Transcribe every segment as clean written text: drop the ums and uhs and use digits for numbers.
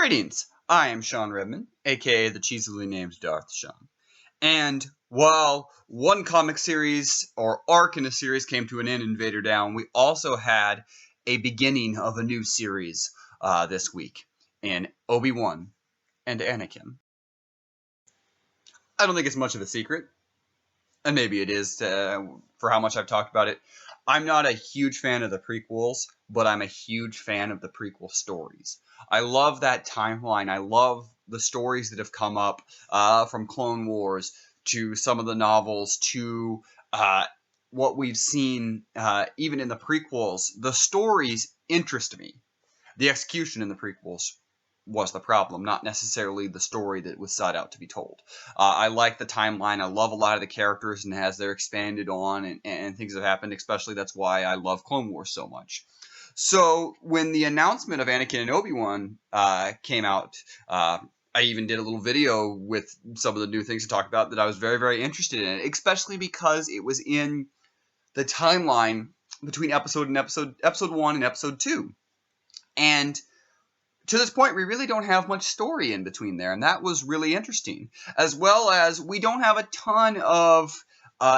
Greetings, I am Shawn Redman, aka the cheesily named Darth Shawn. And while one comic series or arc in a series came to an end in Vader Down, we also had a beginning of a new series this week in Obi Wan and Anakin. I don't think it's much of a secret, and maybe it is for how much I've talked about it. I'm not a huge fan of the prequels, but I'm a huge fan of the prequel stories. I love that timeline. I love the stories that have come up from Clone Wars to some of the novels to what we've seen even in the prequels. The stories interest me. The execution in the prequels was the problem, not necessarily the story that was set out to be told. I like the timeline. I love a lot of the characters and as they're expanded on and things have happened, especially that's why I love Clone Wars so much. So when the announcement of Anakin and Obi-Wan came out, I even did a little video with some of the new things to talk about that I was very, very interested in, especially because it was in the timeline between episode 1 and episode 2. And to this point, we really don't have much story in between there, and that was really interesting. As well as we don't have a ton of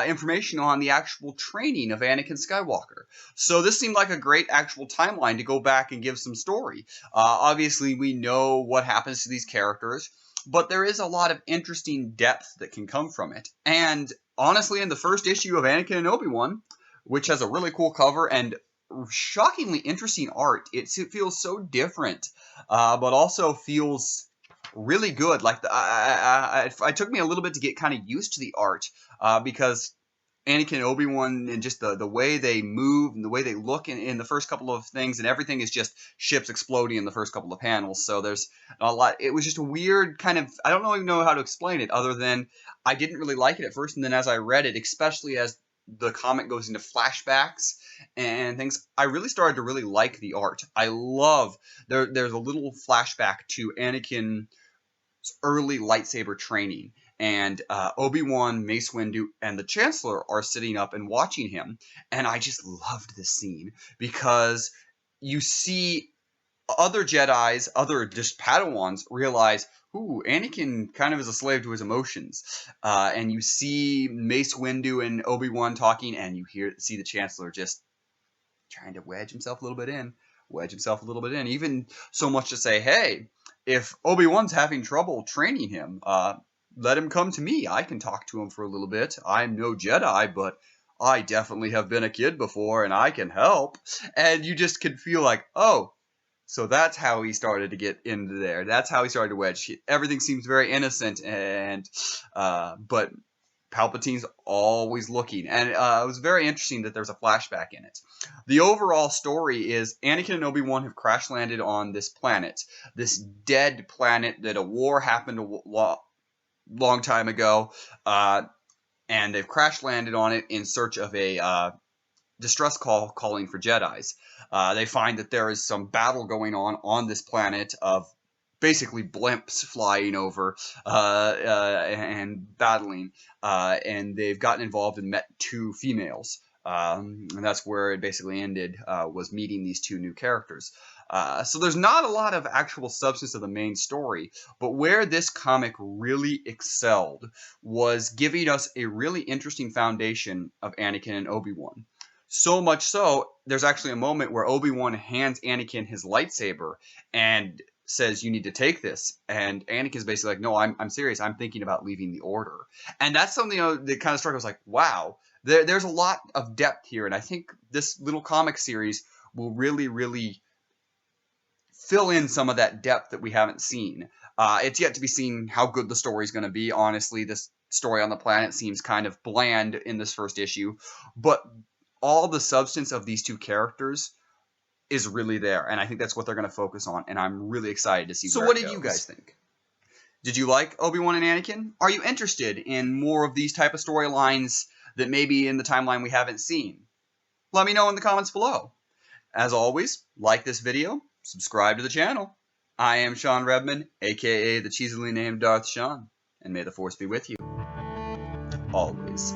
information on the actual training of Anakin Skywalker. So this seemed like a great actual timeline to go back and give some story. Obviously, we know what happens to these characters, but there is a lot of interesting depth that can come from it. And honestly, in the first issue of Anakin and Obi-Wan, which has a really cool cover and shockingly interesting art. It feels so different, but also feels really good. Like it took me a little bit to get kind of used to the art because Anakin and Obi-Wan and just the way they move and the way they look in the first couple of things, and everything is just ships exploding in the first couple of panels. So there's a lot. It was just a weird kind of, I don't even know how to explain it other than I didn't really like it at first, and then as I read it, especially as the comic goes into flashbacks and things, I really started to really like the art. I love there's a little flashback to Anakin's early lightsaber training, and Obi-Wan, Mace Windu, and the Chancellor are sitting up and watching him, and I just loved this scene because you see other Jedis, other just Padawans realize, ooh, Anakin kind of is a slave to his emotions. And you see Mace Windu and Obi-Wan talking, and you see the Chancellor just trying to wedge himself a little bit in. Even so much to say, hey, if Obi-Wan's having trouble training him, let him come to me. I can talk to him for a little bit. I'm no Jedi, but I definitely have been a kid before, and I can help. And you just can feel like, oh, so that's how he started to get into there. That's how he started to wedge. Everything seems very innocent, and but Palpatine's always looking. And it was very interesting that there's a flashback in it. The overall story is Anakin and Obi-Wan have crash landed on this planet, this dead planet that a war happened a long time ago, and they've crash landed on it in search of a distress call calling for Jedis. They find that there is some battle going on this planet of basically blimps flying over and battling, and they've gotten involved and met two females. And that's where it basically ended, was meeting these two new characters. So there's not a lot of actual substance of the main story, but where this comic really excelled was giving us a really interesting foundation of Anakin and Obi-Wan. So much so, there's actually a moment where Obi-Wan hands Anakin his lightsaber and says, you need to take this. And Anakin's basically like, no, I'm serious. I'm thinking about leaving the Order. And that's something that kind of struck. I was like, wow, there's a lot of depth here. And I think this little comic series will really, really fill in some of that depth that we haven't seen. It's yet to be seen how good the story is going to be. Honestly, this story on the planet seems kind of bland in this first issue. But all the substance of these two characters is really there, and I think that's what they're going to focus on, and I'm really excited to see where it goes. So what did you guys think? Did you like Obi-Wan and Anakin? Are you interested in more of these type of storylines that maybe in the timeline we haven't seen? Let me know in the comments below. As always, like this video, subscribe to the channel. I am Shawn Redman, aka the cheesily named Darth Shawn, and may the Force be with you. Always.